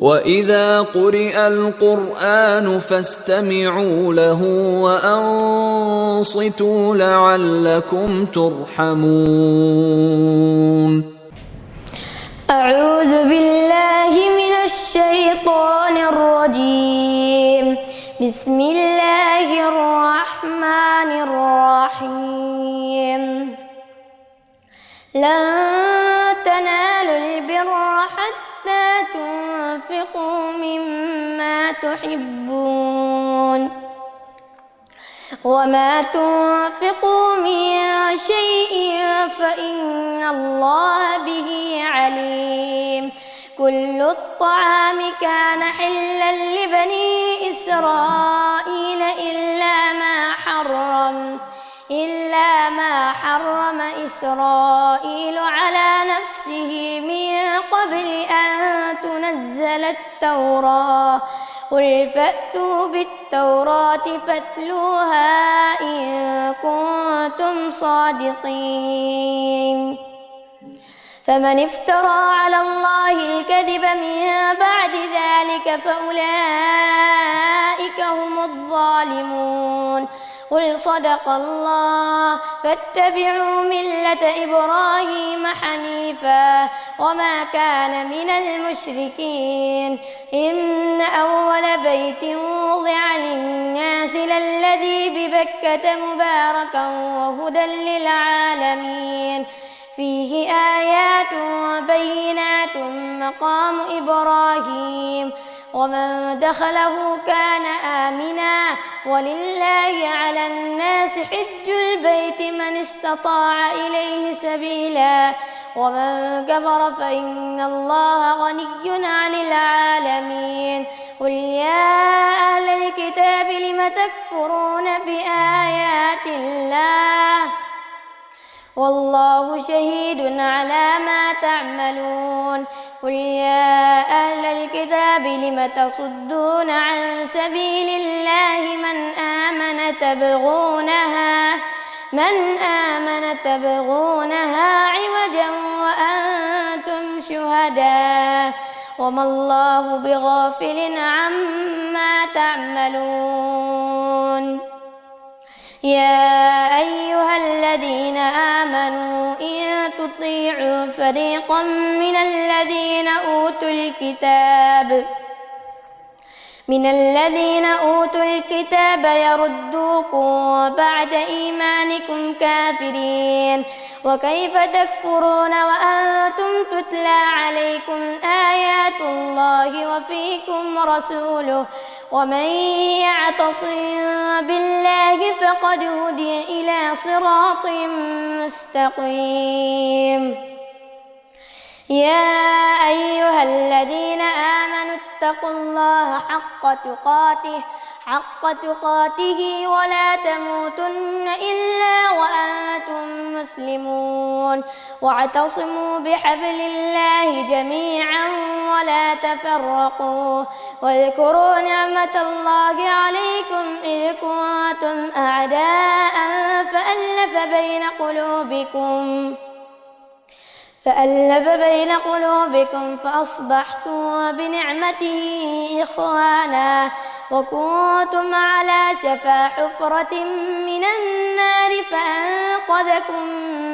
وإذا قرئ القرآن فاستمعوا له وأنصتوا لعلكم ترحمون. أعوذ بالله من الشيطان الرجيم. بسم الله الرحمن الرحيم. لن تنالوا البر حتى تنفقوا مما تحبون وما تنفقوا من شيء فإن الله به عليم. كل الطعام كان حلا لبني إسرائيل إلا ما حرم إسرائيل على نفسه من قبل أن تنزل التوراة. قل فأتوا بالتوراة فاتلوها إن كنتم صادقين. فمن افترى على الله الكذب من بعد ذلك فأولئك هم الظالمون. قل صدق الله فاتبعوا ملة إبراهيم حنيفا وما كان من المشركين. إن أول بيت وضع للناس للذي ببكة مباركا وهدى للعالمين. فيه آيات بينات مقام إبراهيم ومن دخله كان آمنا. ولله على الناس حج البيت من استطاع إليه سبيلا ومن كفر فإن الله غني عن العالمين. قل يا أهل الكتاب لم تكفرون بآيات الله والله شهيد على ما تعملون. قل يا أهل الكتاب لم تصدون عن سبيل الله من آمن تبغونها عوجا وأنتم شهداء وما الله بغافل عما تعملون. يا أيها الذين آمنوا إن تطيعوا فريقا من الذين أوتوا الكتاب يردوكم بعد إيمانكم كافرين. وكيف تكفرون وأنتم تتلى عليكم آيات الله وفيكم رسوله ومن يعتصم بالله فقد هدي إلى صراط مستقيم. يا أيها الذين آمنوا اتقوا الله حق تقاته ولا تموتن إلا وأنتم مسلمون. واعتصموا بحبل الله جميعا ولا تفرقوا. واذكروا نعمة الله عليكم إذ كنتم أعداء فألف بين قلوبكم فأصبحتم بنعمته إخوانا وكنتم على شفا حفرة من النار فأنقذكم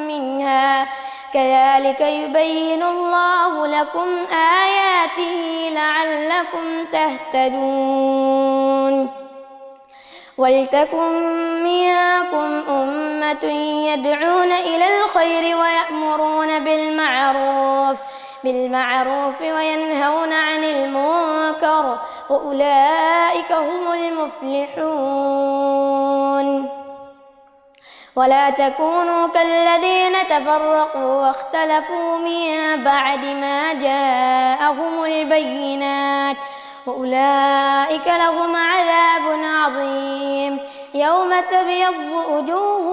منها. كذلك يبين الله لكم آياته لعلكم تهتدون. ولتكن منكم أمة يدعون إلى الخير ويأمرون بالمعروف وينهون عن المنكر وأولئك هم المفلحون. ولا تكونوا كالذين تفرقوا واختلفوا من بعد ما جاءهم البينات وأولئك لهم عذاب عظيم. يوم تبيض وجوه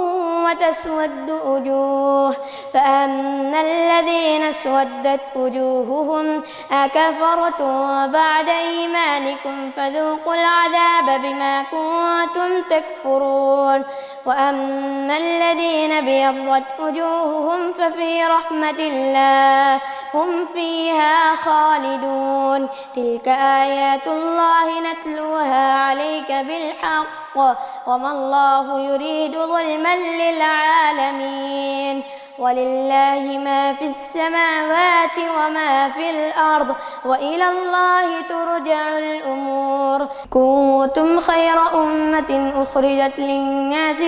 وتسود وجوه فأما الذين اسودت وجوههم أكفرتم بعد إيمانكم فذوقوا العذاب بما كنتم تكفرون وأما الذين ابيضت وجوههم ففي رحمة الله هم فيها خالدون تلك آيات الله نتلوها عليك بالحق وما الله يريد ظلما للعالمين ولله ما في السماوات وما في الأرض وإلى الله ترجع الأمور كنتم خير أمة أخرجت للناس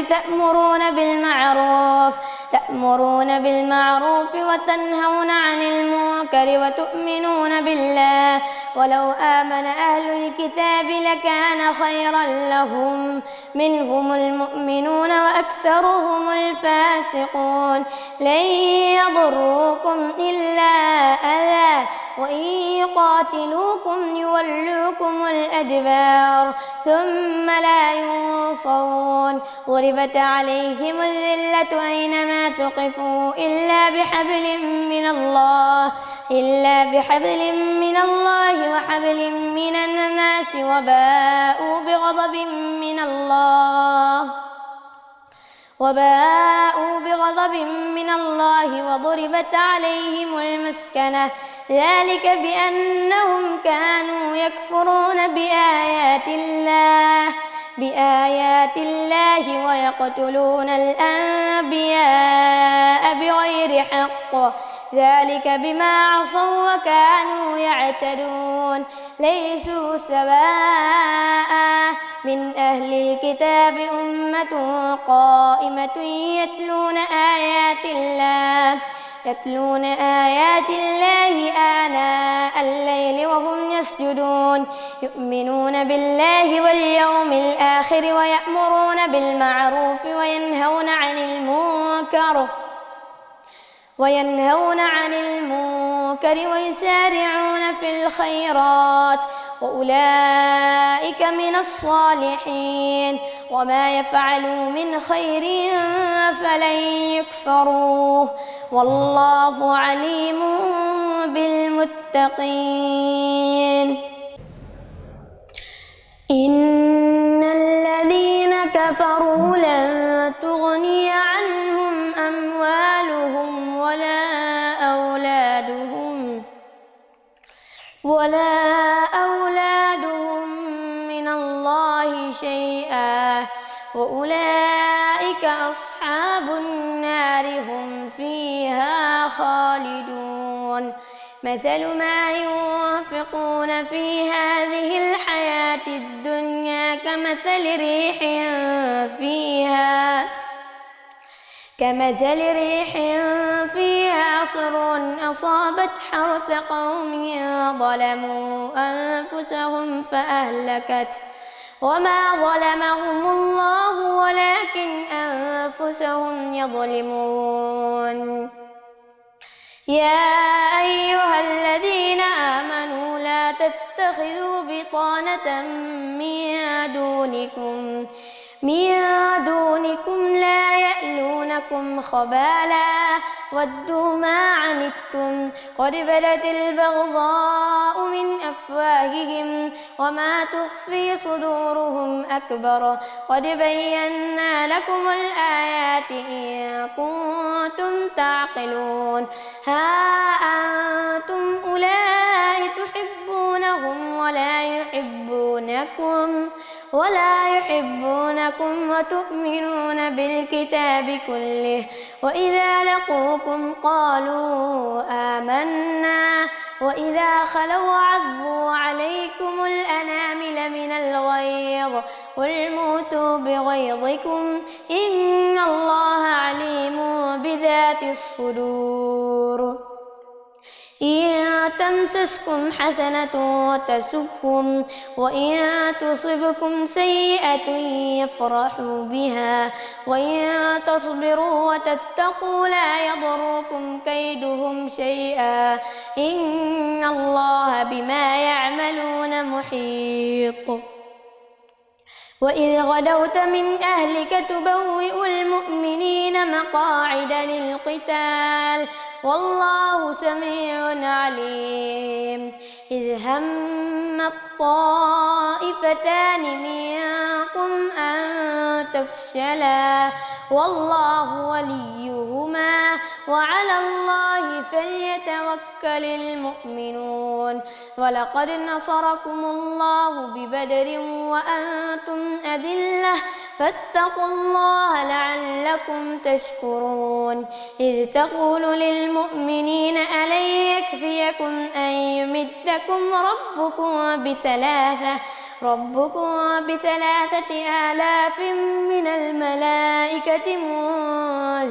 تأمرون بالمعروف وتنهون عن المنكر وتؤمنون بالله ولو آمن أهل الكتاب لكان خيرا لهم منهم المؤمنون وأكثرهم الفاسقون لن يضروكم إلا أذى وإن يقاتلوكم يولوكم الأدبار ثم لا ينصرون ضربت عليهم الذلة أينما ثقفوا إلا بحبل من الله وحبل من الناس وباءوا بغضب من الله وضربت عليهم المسكنة ذلك بأنهم كانوا يكفرون بآيات الله ويقتلون الأنبياء بغير حق ذلك بما عصوا وكانوا يعتدون ليسوا سواء من أهل الكتاب أمة قائمة يتلون آيات الله آناء الليل وهم يسجدون يؤمنون بالله واليوم الآخر ويأمرون بالمعروف وينهون عن المنكر ويسارعون في الخيرات وأولئك من الصالحين وما يفعلوا من خير فلن يكفروه والله عليم بالمتقين إن الذين كفروا لن تغني عنهم أموالهم ولا أولادهم من الله شيئا وأولئك أصحاب النار هم فيها خالدون مثل ما ينفقون في هذه الحياة الدنيا كمثل ريح فيها صر أصابت حرث قوم ظلموا أنفسهم فأهلكته وما ظلمهم الله ولكن أنفسهم يظلمون يا أيها الذين آمنوا لا تتخذوا بطانة من دونكم لا يألونكم خبالا ودوا ما عنتم قد بدت البغضاء من أفواههم وما تخفي صدورهم أكبر قد بينا لكم الآيات إن كنتم تعقلون ها أنتم أولئك تحبونهم ولا يحبونكم وتؤمنون بالكتاب كله وإذا لقوكم قالوا آمنا وإذا خلوا عضوا عليكم الأنامل من الغيظ قل موتوا بغيظكم إن الله عليم بذات الصدور إن تمسسكم حسنة تسؤهم وإن تصبكم سيئة يفرحوا بها وإن تصبروا وتتقوا لا يضركم كيدهم شيئا إن الله بما يعملون محيط وإذ غدوت من أهلك تبوئ المؤمنين مقاعد للقتال والله سميع عليم. إذ هم الطائفتان منكم أن تفشلا والله وليهما وعلى الله فليتوكل المؤمنون. ولقد نصركم الله ببدر وأنتم أذلة فاتقوا الله لعلكم تشكرون. إذ تقول للمؤمنين ألن يكفيكم أن يمدكم ربكم بثلاثة آلاف من الملائكة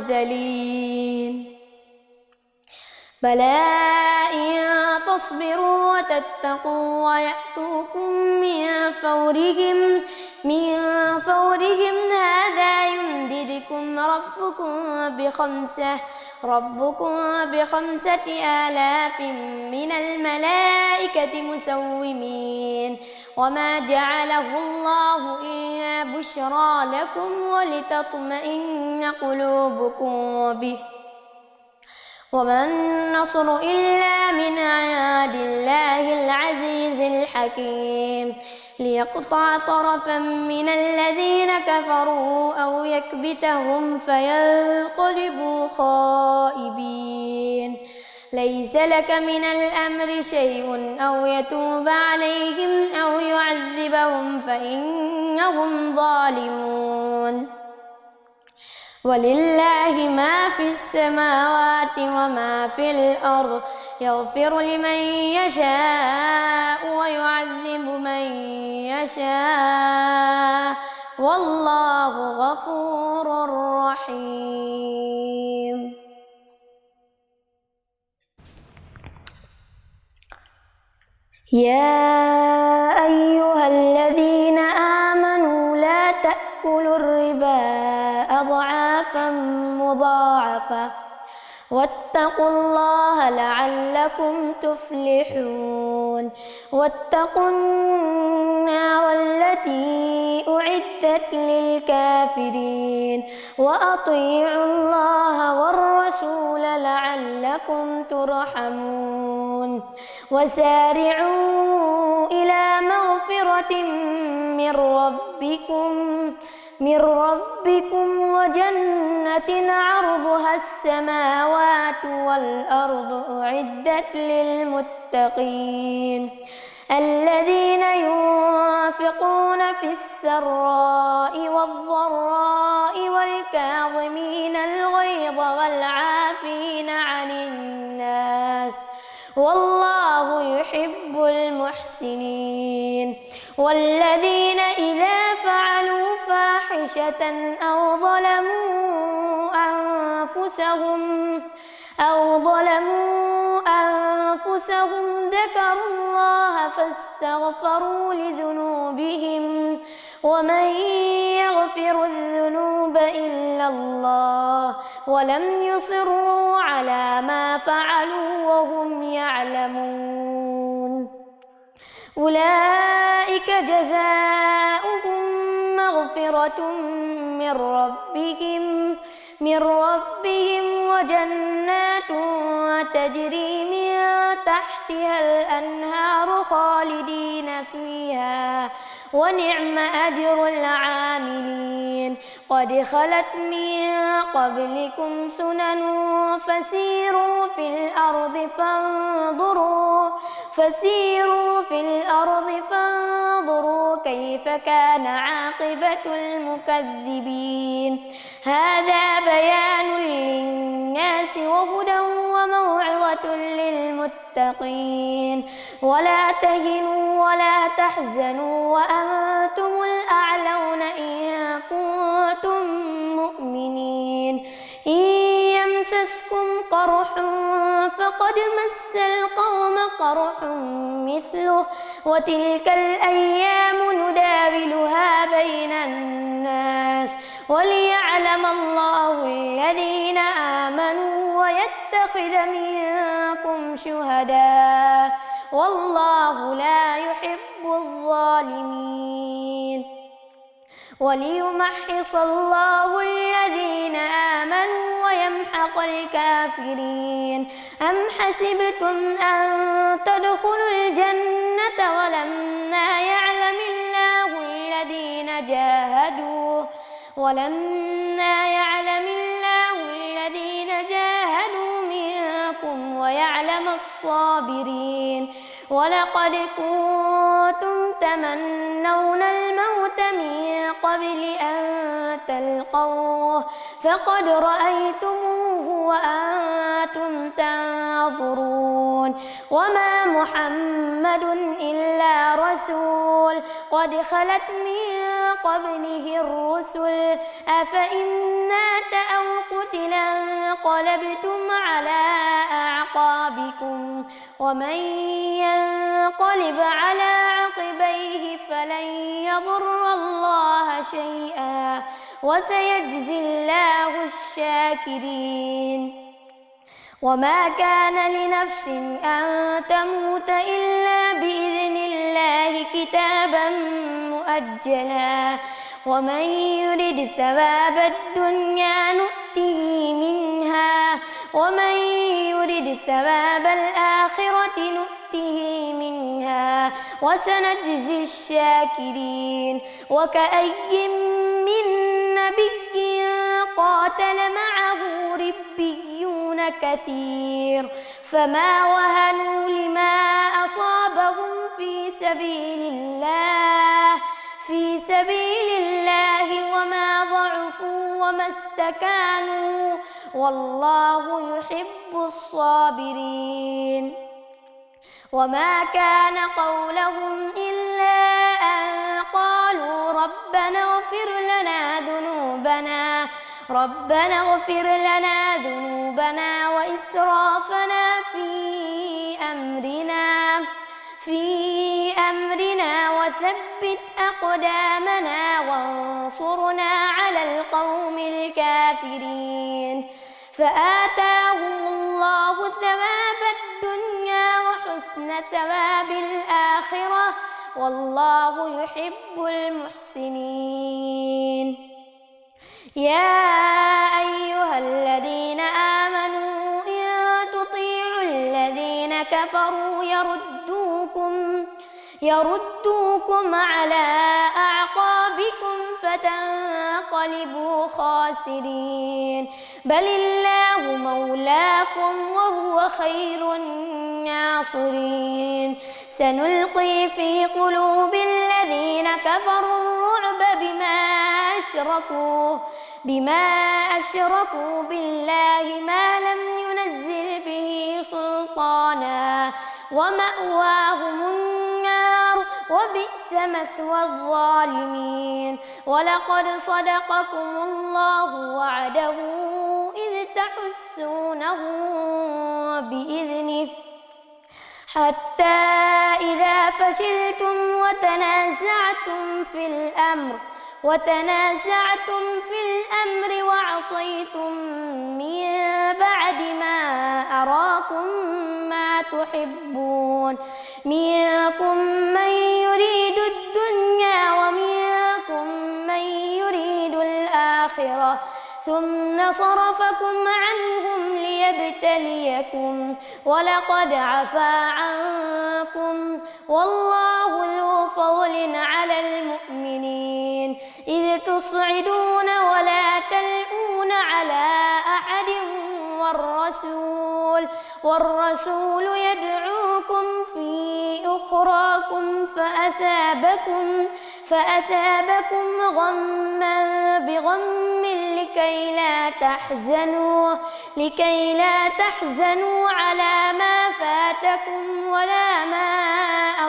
منزلين بلى إن تصبروا وتتقوا ويأتوكم من فورهم هذا يمددكم ربكم بخمسة آلاف من الملائكة مسومين. وما جعله الله إلا بشرى لكم ولتطمئن قلوبكم به وما النصر إلا من عند الله العزيز الحكيم. ليقطع طرفا من الذين كفروا أو يكبتهم فينقلبوا خائبين. ليس لك من الأمر شيء أو يتوب عليهم أو يعذبهم فإنهم ظالمون. ولله ما في السماوات وما في الأرض يغفر لمن يشاء ويعذب من يشاء والله غفور رحيم. يا أيها الذين آمنوا لا تأكلوا الربا أضعافا مضاعفة واتقوا الله لعلكم تفلحون. واتقوا النار التي أعدت للكافرين وأطيعوا الله والرسول لعلكم ترحمون. وسارعوا إلى مغفرة من ربكم وجنة عرضها السماوات والأرض أعدت للمتقين الذين ينفقون في السراء والضراء والكاظمين الغيظ والعافين عن الناس والله يحب المحسنين. والذين إذا فعلوا فاحشة أو ظلموا أنفسهم ذكروا الله فاستغفروا لذنوبهم ومن يغفر الذنوب إلا الله ولم يصروا على ما فعلوا وهم يعلمون. أولئك جزاؤهم مغفرة من ربهم وجنات تجري من تحتها الأنهار خالدين فيها ونعم أجر العاملين. قد خلت من قبلكم سنن فسيروا في الأرض فانظروا كيف كان عاقبة المكذبين. هذا بيان للناس وهدى وموعظة للمتقين. ولا تهنوا ولا تحزنوا وأنتم الأعلون إن كنتم مؤمنين. إن يمسسكم قرح فقد مس القوم قرح مثله وتلك الأيام نداولها بين الناس وليعلم الله الذين آمنوا ويتخذ منكم شهداء والله لا يحب الظالمين. وليمحص الله الذين آمنوا ويمحق الكافرين. أم حسبتم أن تدخلوا الجنة ولما يعلم الله الذين جاهدوا منكم ويعلم الصابرين. ولقد كنتم تمنون الموت من قبل أن تلقوه فقد رأيتموه وأنتم تنظرون. وما محمد إلا رسول قد خلت من قبله الرسل أفإن مات أو قتلا انقلبتم على أعقابكم ومن ينقلب على عقبيه فلن يضر الله شيئا وسيجزي الله الشاكرين. وما كان لنفس أن تموت إلا بإذن الله كتابا مؤجلا ومن يرد ثواب الدنيا نؤته منها ومن يرد ثواب الآخرة نؤته منها وسنجزي الشاكرين. وكأي من نبي قاتل معه ربيون كثير فما وهنوا لما أصابهم في سبيل الله وما ضعفوا وما استكانوا والله يحب الصابرين. وما كان قولهم إلا أن قالوا ربنا اغفر لنا ذنوبنا وإسرافنا في أمرنا وثبت أقدامنا وانصرنا على القوم الكافرين. فآتاهم الله ثواب الدنيا وحسن ثواب الآخرة والله يحب المحسنين. يا أيها الذين آمنوا إن تطيعوا الذين كفروا يردوكم على أعقابكم فتنقلبوا خاسرين. بل الله مولاكم وهو خير الناصرين. سنلقي في قلوب الذين كفروا الرعب بما أشركوا بالله ما لم ينزل به سلطانا ومأواهم النار وبئس مثوى الظالمين. ولقد صدقكم الله وعده إذ تحسونه بإذنه حتى إذا فشلتم وتنازعتم في الأمر وعصيتم من بعد ما أراكم ما تحبون منكم من يريد الدنيا ومنكم من يريد الآخرة ثم صرفكم عنهم ليبتليكم ولقد عفا عنكم والله ذو فضل على المؤمنين إذ تصعدون ولا تلؤون على أحد والرسول يدعوكم في أخراكم فأثابكم غما بغم لكي لا تحزنوا على ما فاتكم ولا ما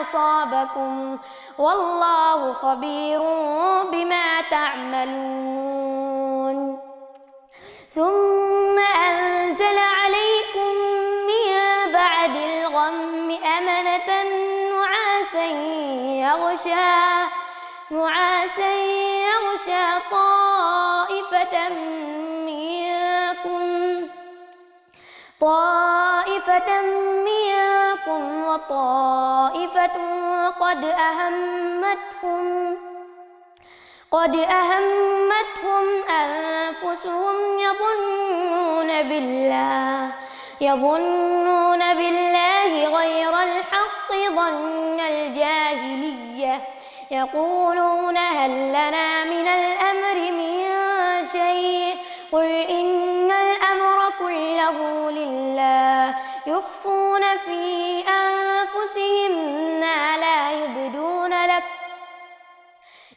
أصابكم والله خبير بما تعملون. ثم أنزل عليكم من بعد الغم أمنة نعاسا يغشى طائفة منكم وطائفة قد أهمتهم أنفسهم يظنون بالله غير الحق ظن الجاهلية يقولون هل لنا من الأمر من شيء قل إن الأمر كله لله يخفون في أنفسهم ما لا يبدون لك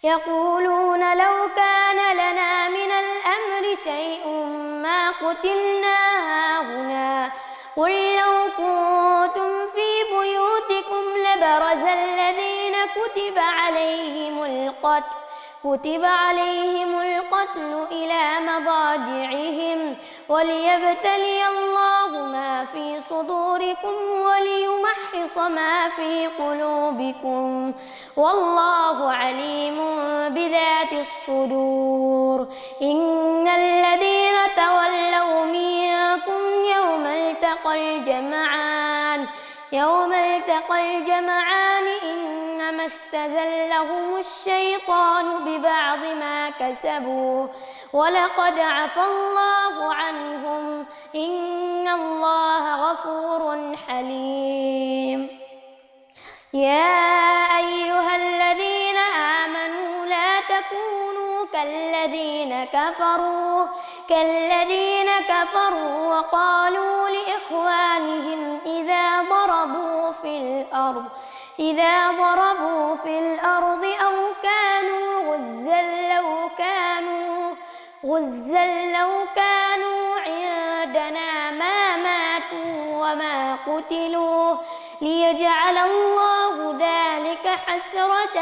يقولون لو كان لنا من الأمر شيء ما قتلنا هاهنا قل لو كنتم في بيوتكم لبرز الذين كتب عليهم القتل إلى مضاجعهم وليبتلي الله ما في صدوركم وليمحص ما في قلوبكم والله عليم بذات الصدور إن الذين تولوا منكم يوم التقى الجمعان إنما استزلهم الشيطان ببعض ما كسبوا ولقد عفى الله عنهم إن الله غفور حليم يا أيها الذين آمنوا لا تكونوا كالذين كفروا وقالوا لإخوانهم إذا ضربوا في الأرض أو كانوا غزا لو كانوا عندنا ما ماتوا وما قتلوا ليجعل الله ذلك حسرة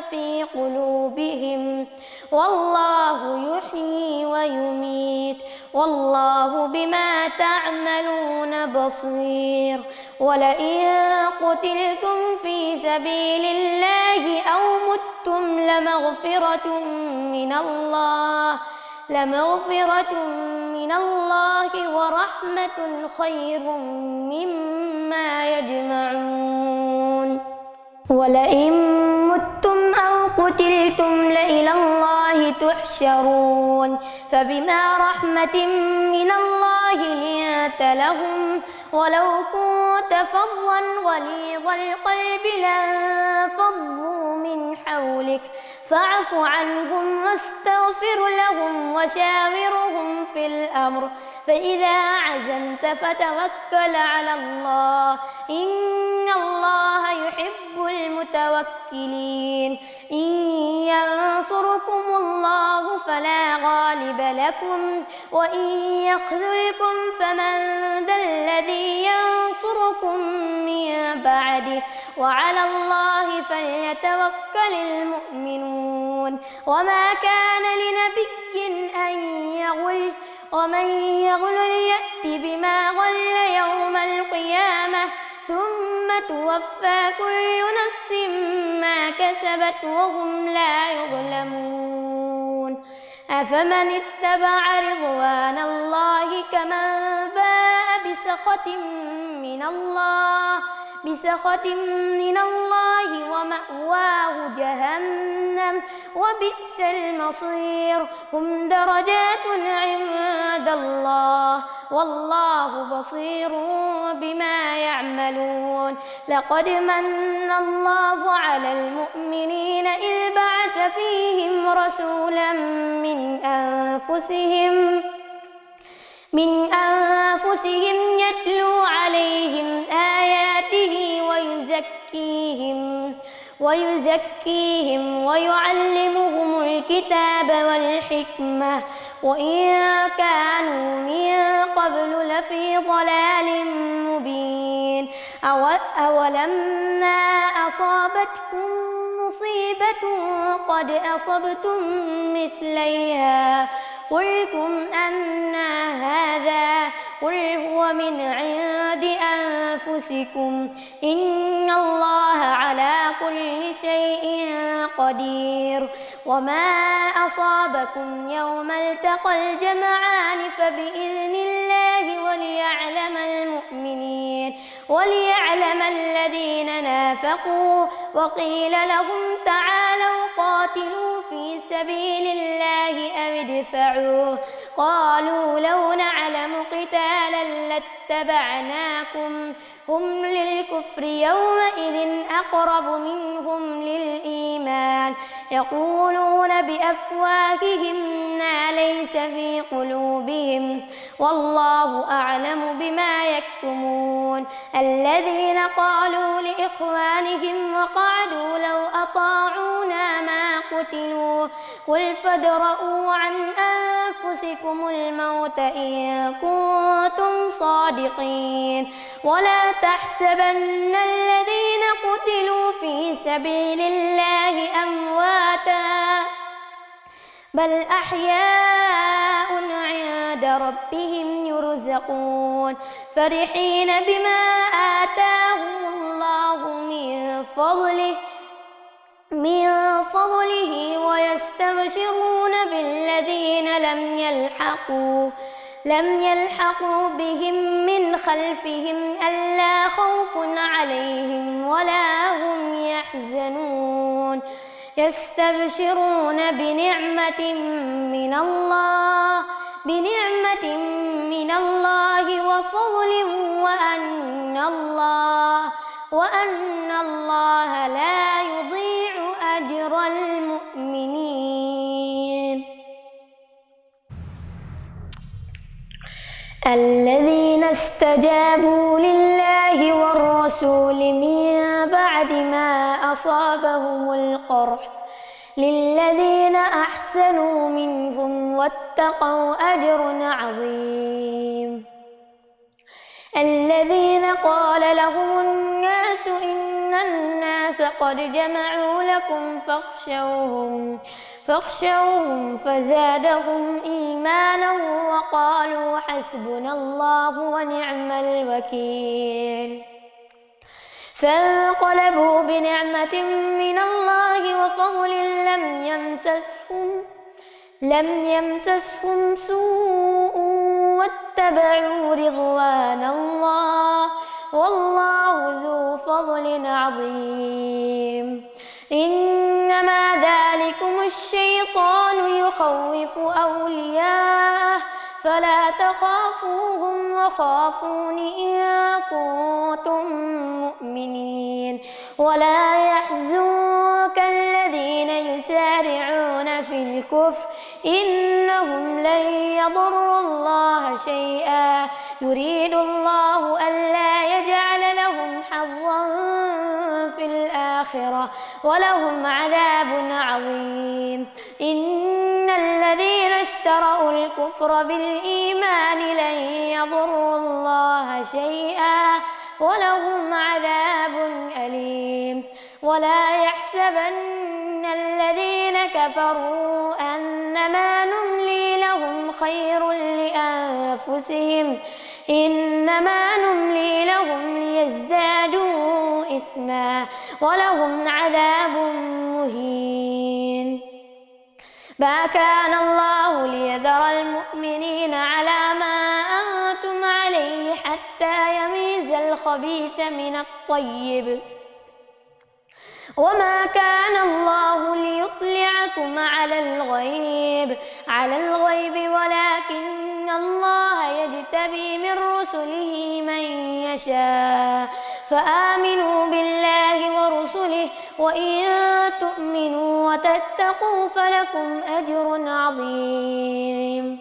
في قلوبهم والله يحيي ويميت والله بما تعملون بصير ولئن قتلتم في سبيل الله أو متم لمغفرة من الله ورحمة خير مما يجمعون ولئن متم أو قتلتم لإلى الله تحشرون فبما رحمة من الله لنت لهم ولو كنت فظا غليظ القلب لانفضوا من حولك فاعف عنهم واستغفر لهم وشاورهم في الأمر فإذا عزمت فتوكل على الله إن الله يحب المتوكلين إن ينصركم الله فلا غالب لكم وإن يخذلكم فمن ذا الذي ينصركم من بعده وعلى الله فليتوكل المؤمنون وما كان لنبي أن يغل ومن يغل يأت بما غل يوم القيامة ثم توفى كل نفس ما كسبت وهم لا يظلمون أفمن اتبع رضوان الله كمن باء بسخط من الله ومأواه جهنم وبئس المصير هم درجات عند الله والله بصير بما يعملون لقد من الله على المؤمنين إذ بعث فيهم رسولا من أنفسهم يتلو عليهم آياته ويزكيهم ويعلمهم الكتاب والحكمة وإن كانوا من قبل لفي ضلال مبين أولما أصابتكم مصيبة قد أصبتم مثليها قلتم أنى هذا قل هو من عند أنفسكم إن الله على كل شيء قدير. وما أصابكم يوم التقى الجمعان فبإذن الله وليعلم الذين نافقوا. وقيل لهم تعالوا قاتلوا في سبيل الله أو ادفعوا. قالوا لو نعلم قتالا لاتبعناكم هم للكفر يومئذ أقرب منهم للإيمان يقولون بأفواههم ما ليس في قلوبهم والله أعلم بما يكتمون. الذين قالوا لإخوانهم وقعدوا لو أطاعونا ما قتلوا قل فادرءوا عن أنفسكم الموت إن كنتم صادقين. ولا تحسبن الذين قتلوا في سبيل الله أمواتا بل أحياء عند ربهم يرزقون فرحين بما آتاهم الله من فضله ويستبشرون بالذين لم يلحقوا بهم من خلفهم ألا خوف عليهم ولا هم يحزنون يستبشرون بنعمة من الله وفضل وأن الله لا يضيع أجر المؤمنين. الذين استجابوا لله والرسول من بعد ما أصابهم القرح للذين أحسنوا منهم واتقوا أجر عظيم. الذين قال لهم الناس إن الناس قد جمعوا لكم فاخشوهم فزادهم إيمانا وقالوا حسبنا الله ونعم الوكيل. فانقلبوا بنعمة من الله وفضل لم يمسسهم سوء واتبعوا رضوان الله والله ذو فضل عظيم. إنما ذلكم الشيطان يخوف أولياءه فلا تخافوهم وخافون إن كنتم مؤمنين. ولا يحزنك الذين يسارعون في الكفر إنهم لن يضروا الله شيئا يريد الله ألا يجعل لهم حظا في الآخرة ولهم عذاب عظيم. إن الذين اشتروا الكفر بالإيمان لن يضروا الله شيئا ولهم عذاب أليم. ولا يحسبن الذين كفروا أنما نملي لهم خير لأنفسهم إنما نملي لهم ليزدادوا إثما ولهم عذاب مهين. ما كان الله ليذر المؤمنين على ما أنتم عليه حتى يميز الخبيث من الطيب وما كان الله ليطلعكم على الغيب ولكن الله يجتبي من رسله من يشاء فآمنوا بالله ورسله وإن تؤمنوا وتتقوا فلكم أجر عظيم.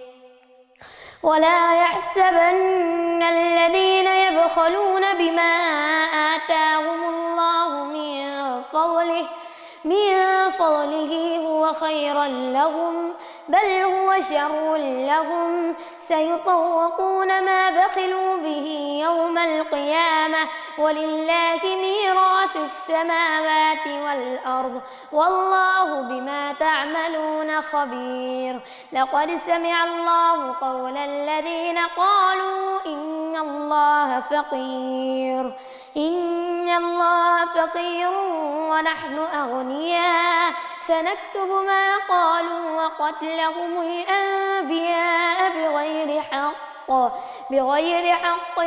ولا يحسبن الذين يبخلون بما آتاهم الله من فضله هو خيرا لهم بل هو شر لهم سيطوقون ما بخلوا به يوم القيامة ولله ميراث السماوات والأرض والله بما تعملون خبير. لقد سمع الله قول الذين قالوا إن الله فقير ونحن أغنياء أغنياء سنكتب ما قالوا وقتلهم الأنبياء بغير حق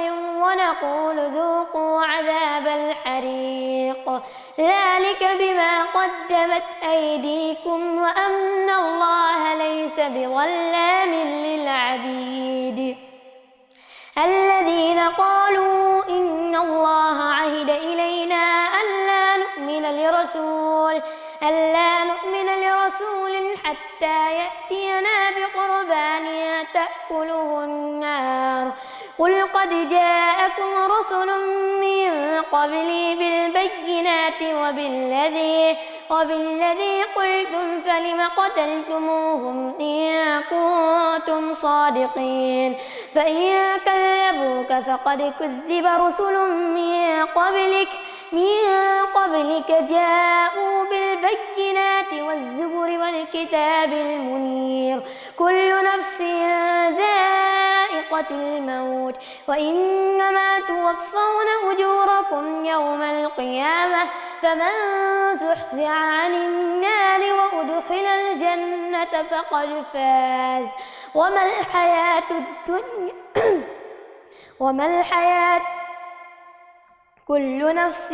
ونقول ذوقوا عذاب الحريق ذلك بما قدمت أيديكم وأن الله ليس بظلام للعبيد الذين قالوا إن الله عهد إلينا ألا نؤمن لرسول حتى يأتينا بقربان تأكله النار قل قد جاءكم رسل من قبلي بالبينات وبالذي قلتم فلم قتلتموهم إن كنتم صادقين فإن كذبوك فقد كذب رسل من قبلك جاءوا بالبينات والزبر والكتاب المنير كل نفس ذائقة الموت وإنما توفون أجوركم يوم القيامة فمن زحزح عن النار وأدخل الجنة فقد فاز وما الحياة كل نفس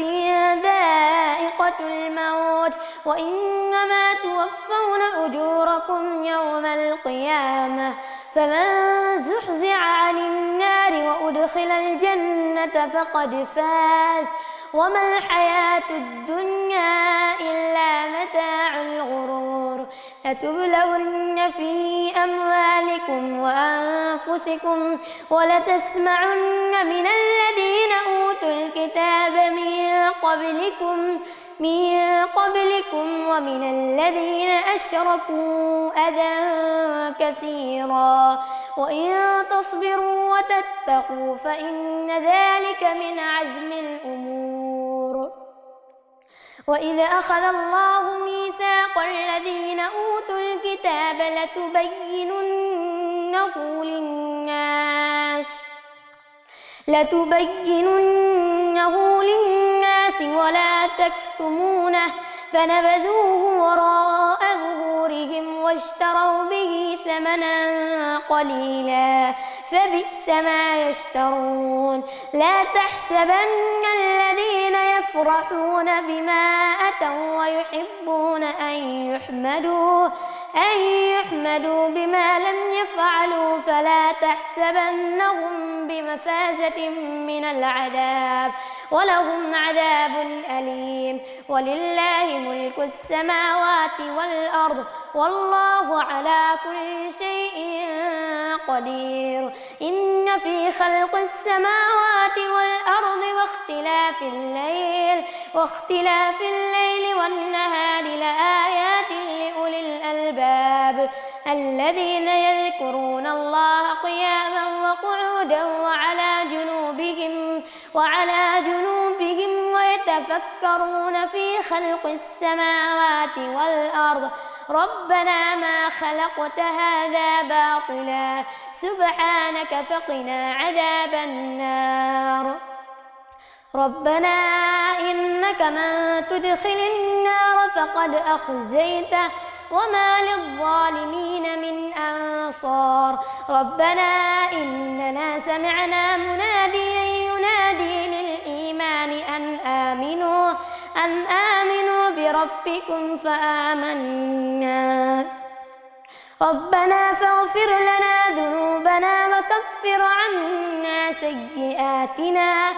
ذائقة الموت وإنما توفون أجوركم يوم القيامة فمن زحزح عن النار وأدخل الجنة فقد فاز وما الحياة الدنيا إلا متاع الغرور لتبلغن في أموالكم وأنفسكم ولتسمعن من الذين أوتوا الكتاب من قبلكم ومن الذين أشركوا أذى كثيرا وإن تصبروا وتتقوا فإن ذلك من عزم الأمور وإذ أخذ الله ميثاق الذين أوتوا الكتاب لتبيننه للناس ولا تكتمونه فنبذوه وراء ظهورهم واشتروا به ثمنا قليلا فبئس ما يشترون لا تحسبن الذين يفرحون بما أتوا ويحبون أن يحمدوا بما لم يفعلوا فلا تحسبنهم بمفازة من العذاب ولهم عذاب أليم ولله ملك السماوات والأرض والله على كل شيء قدير إن في خلق السماوات والأرض واختلاف الليل والنهار لآيات لأولي الألباب الذين يذكرون الله قياما وقعودا وعلى جنوبهم ويتفكرون في خلق السماوات والأرض ربنا ما خلقت هذا باطلا سبحانك فقنا عذاب النار ربنا إنك من تدخل النار فقد أخزيته وما للظالمين من أنصار ربنا إننا سمعنا مناديا ينادي للإيمان أن آمنوا بربكم فآمنا ربنا فاغفر لنا ذنوبنا وكفر عنا سيئاتنا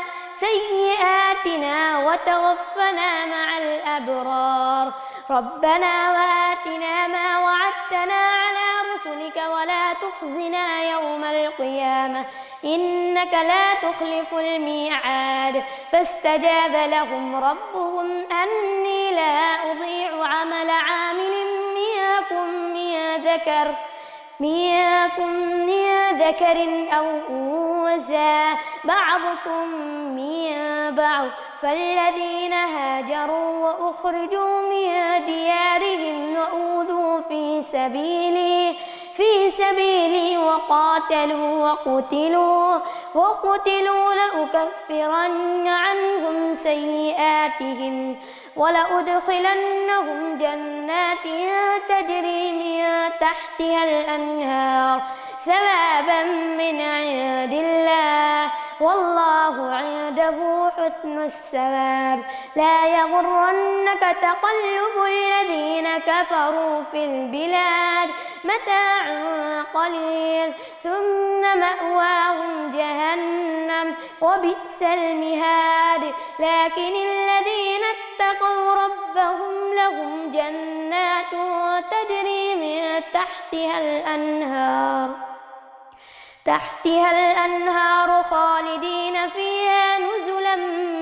وتوفنا مع الأبرار ربنا وآتنا ما وعدتنا على رسلك ولا تخزنا يوم القيامة إنك لا تخلف الميعاد فاستجاب لهم ربهم أني لا أضيع عمل عامل منكم من ذكر أو أنثى بعضكم من بعض فالذين هاجروا وأخرجوا من ديارهم وأوذوا في في سبيلي وقتلوا لأكفرن عنهم سيئاتهم ولأدخلنهم جنات تجري من تحتها الأنهار ثوابا من عند الله والله عنده حسن الثواب. لا يغرنك تقلب الذين كفروا في البلاد متاع قليل ثم مأواهم جهنم وبئس المهاد. لكن الذين اتقوا ربهم لهم جنات تجري من تحتها الأنهار خالدين فيها نزلا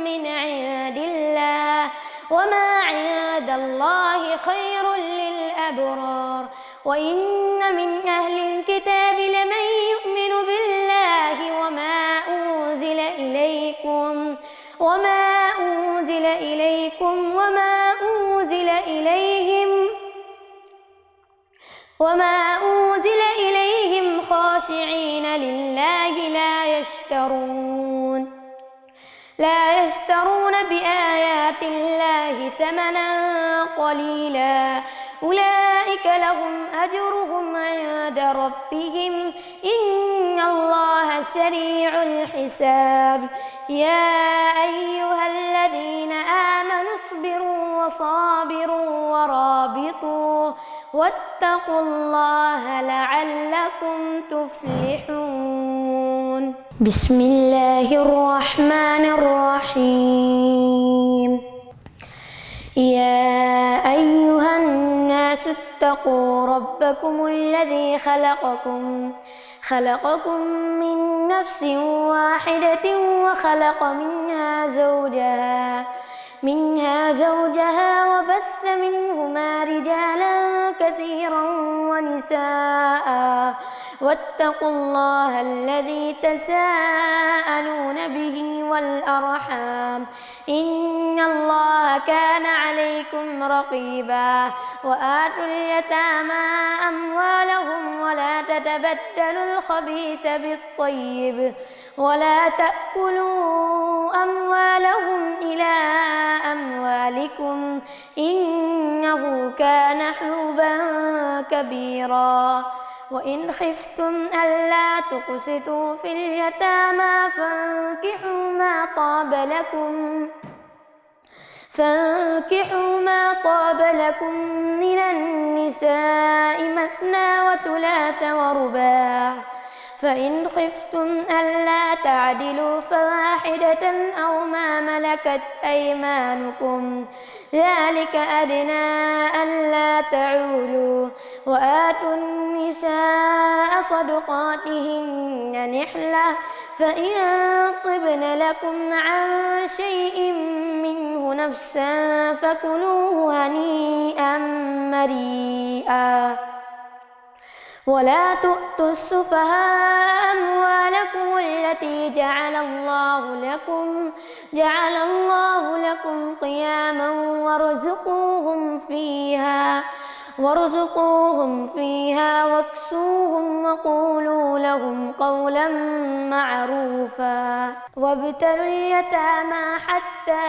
من عند الله وما عند الله خير للأبرار. وإن من أهل الكتاب لمن يؤمن بالله وما أنزل إليكم وما أنزل إليهم خاشعين لله لا يشترون بآيات الله ثمنا قليلا أولئك لهم أجرهم عند ربهم إن الله سريع الحساب. يا أيها الذين آمنوا اصبروا وصابروا ورابطوا واتقوا الله لعلكم تفلحون. بسم الله الرحمن الرحيم. يا أيها الناس اتقوا ربكم الذي خلقكم من نفس واحدة وخلق منها زوجها وبث منهما رجالا كثيرا ونساء واتقوا الله الذي تساءلون به والأرحام إن الله كان عليكم رقيبا. وآتوا اليتامى أموالهم ولا تتبدلوا الخبيث بالطيب ولا تأكلوا أموالهم إلى أموالكم إنه كان حوبا كبيرا. وإن خفتم ألا تقسطوا في اليتامى فانكحوا ما طاب لكم من النساء مثنى وثلاث ورباع فإن خفتم ألا تعدلوا فواحدة أو ما ملكت أيمانكم ذلك أدنى ألا تعولوا. وآتوا النساء صدقاتهن نحلة فإن طبن لكم عن شيء منه نفسا فكلوه هنيئا مريئا. ولا تؤتوا السفهاء أموالكم التي جعل الله لكم قياما وارزقوهم فيها واكسوهم وقولوا لهم قولا معروفا. وابتلوا اليتامى حتى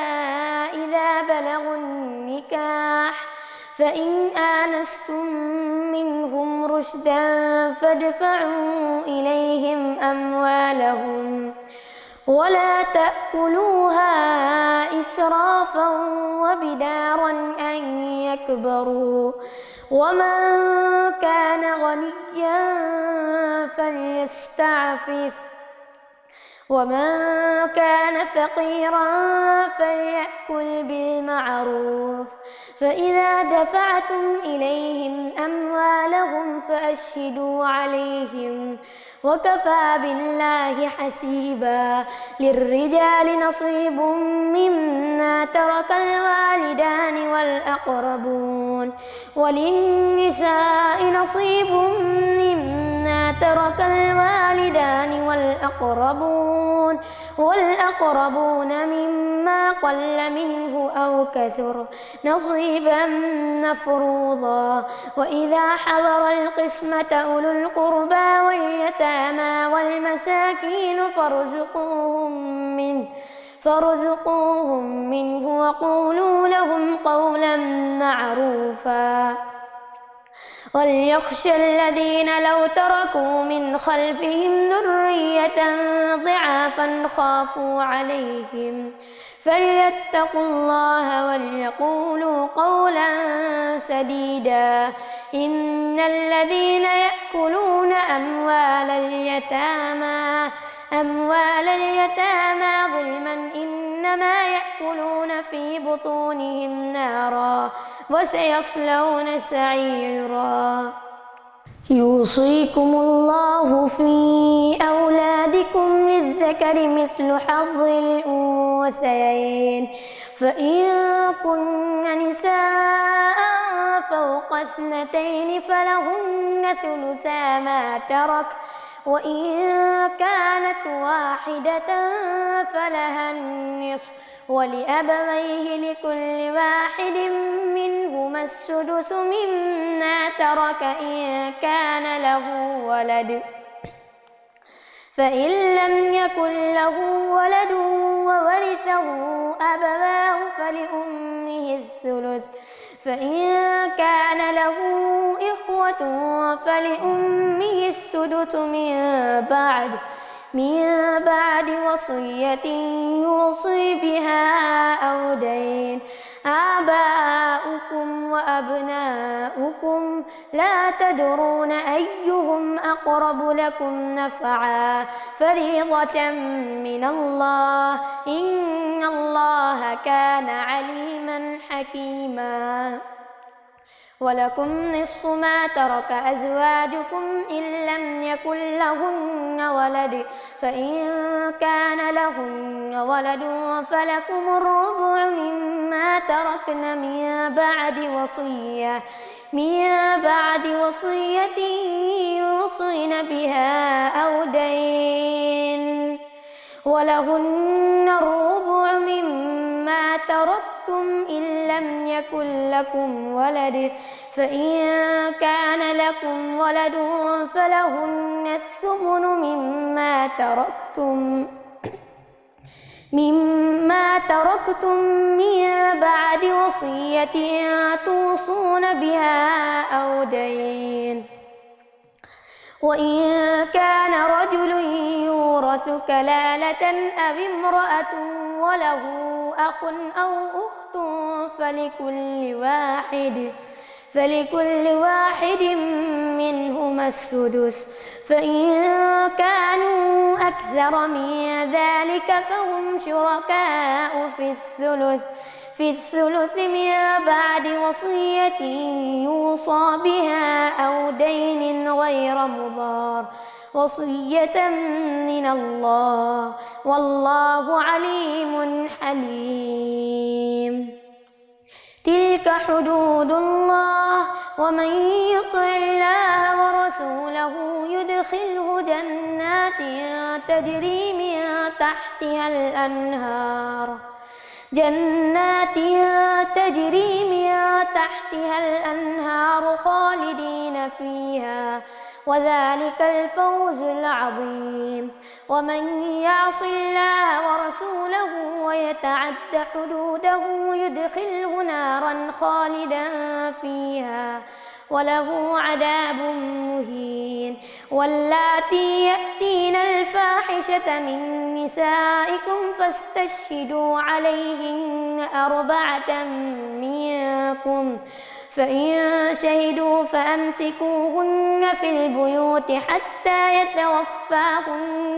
إذا بلغوا النكاح فإن آنستم منهم رشدا فادفعوا إليهم أموالهم ولا تأكلوها إسرافا وبدارا أن يكبروا. ومن كان غنيا فليستعفف ومن كان فقيرا فليأكل بالمعروف. فإذا دفعتم إليهم أموالهم فأشهدوا عليهم وكفى بالله حسيبا. للرجال نصيب مما ترك الوالدان والأقربون وللنساء نصيب مما ترك الوالدان والأقربون مما قل منه أو كثر نصيبا مفروضا وإذا حضر القسمة أولو القربى واليتامى والمساكين فارزقوهم منه وقولوا لهم قولا معروفا وليخشى الذين لو تركوا من خلفهم ذرية ضعافا خافوا عليهم فليتقوا الله وليقولوا قولا سديدا إن الذين يأكلون أموال اليتامى ظلما إنما يأكلون في بطونهم نارا وسيصلون سعيرا يوصيكم الله في أولادكم للذكر مثل حظ الأنثيين فإن كن نساء فوق 2 فلهن ثلثا ما ترك وإن كانت واحدة فلها النصف ولأبويه لكل واحد منهما السدس مما ترك إن كان له ولد فإن لم يكن له ولد وورثه أبواه فلأمه الثلث فإن كان له إخوة فلأمه السدس من بعد وصية يوصي بها أو دين آباؤكم وأبناؤكم لا تدرون أيهم أقرب لكم نفعا فريضة من الله إن الله كان عليما حكيما ولكم نصف ما ترك أزواجكم إن لم يكن لهن ولد فإن كان لهن ولد فلكم الربع مما تركن من بعد وصية يوصين بها أو دين ولهن الربع مما تركتم إن لم يكن لكم ولد فإن كان لكم ولد فلهن الثمن مما تركتم من بعد وصية توصون بها أو دين وإن كان رجل يورث كلالة أو امرأة وله أخ أو أخت فلكل واحد منهما السدس فإن كانوا أكثر من ذلك فهم شركاء في الثلث من بعد وصية يوصى بها أو دين غير مضار وصية من الله والله عليم حليم تلك حدود الله ومن يطع الله ورسوله يدخله جنات تجري من تحتها الأنهار خالدين فيها وذلك الفوز العظيم ومن يعص الله ورسوله ويتعد حدوده يدخله نارا خالدا فيها وله عذاب مهين واللاتي يأتين الفاحشة من نسائكم فاستشهدوا عليهن 4 منكم فإن شهدوا فأمسكوهن في البيوت حتى يتوفاهن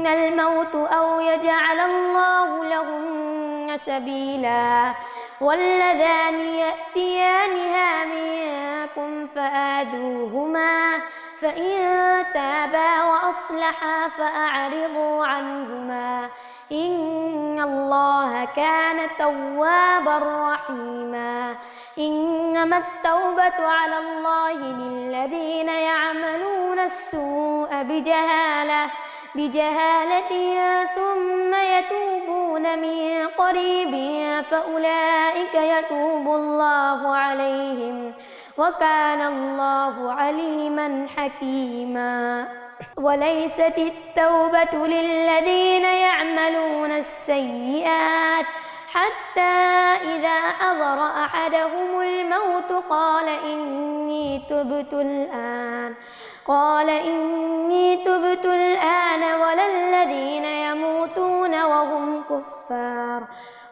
الموت أو يجعل الله لهن سبيلا واللذان يأتيانها منكم فآذوهما فإن تابا وأصلحا فأعرضوا عنهما إن الله كان توابا رحيما إنما التوبة على الله للذين يعملون السوء بجهالة بجهالة ثم يتوبون من قريب فأولئك يتوب الله عليهم وكان الله عليما حكيما. وليست التوبة للذين يعملون السيئات حتى إذا حضر أحدهم الموت قال إني تبت الآن ولا الذين يموتون وهم كفار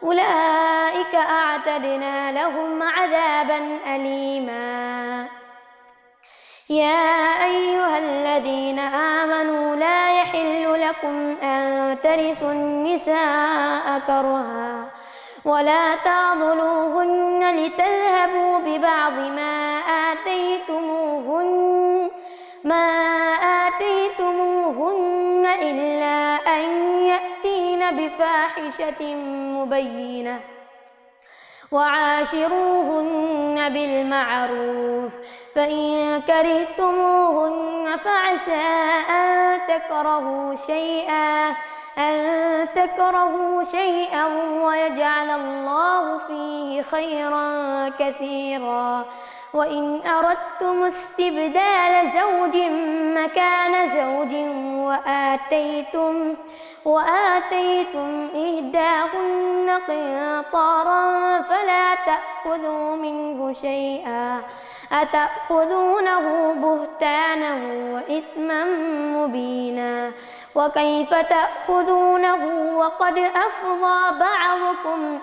أولئك أعتدنا لهم عذابا أليما. يا أيها الذين آمنوا لا يحل لكم أن ترثوا النساء كرها ولا تعضلوهن لتذهبوا ببعض ما آتيتموهن إلا أن يأتين بفاحشة مبينة وعاشروهن بالمعروف فإن كرهتموهن فعسى أن تكرهوا شيئا ويجعل الله فيه خيرا كثيرا. وإن أردتم استبدال زوج مكان زوج وآتيتم إحداهن قنطارا فلا تأخذوا منه شيئا أتأخذونه بهتانا وإثما مبينا. وكيف تأخذونه وقد أفضى بعضكم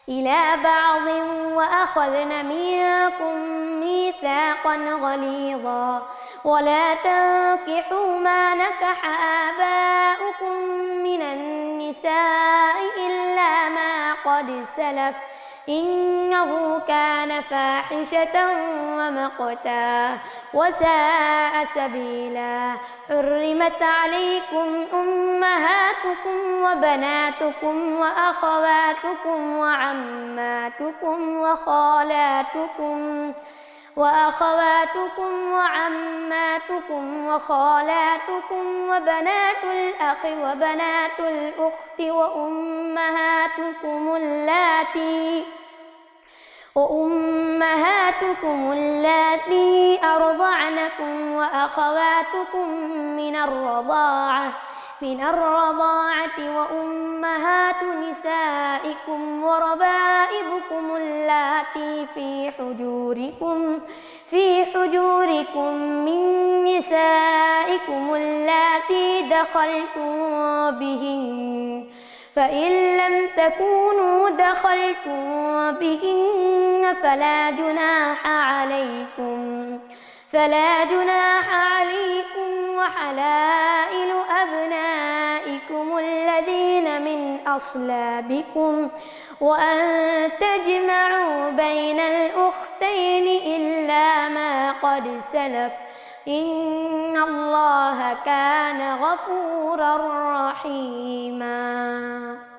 إلى بعض وأخذن منكم ميثاقا غليظا. ولا تنكحوا ما نكح آباؤكم من النساء إلا ما قد سلف إنه كان فاحشة ومقتا وساء سبيلا. حرمت عليكم أمهاتكم وبناتكم وأخواتكم وعماتكم وخالاتكم وبنات الأخ وبنات الأخت وأمهاتكم اللاتي أرضعنكم وأخواتكم من الرضاعة وأمهات نسائكم وربائبكم اللاتي في حجوركم من نسائكم اللاتي دخلتم بهن فإن لم تكونوا دخلتم بهن فلا جناح عليكم وحلائل أبنائكم الذين من أصلابكم وأن تجمعوا بين الأختين إلا ما قد سلف إن الله كان غفورا رحيما.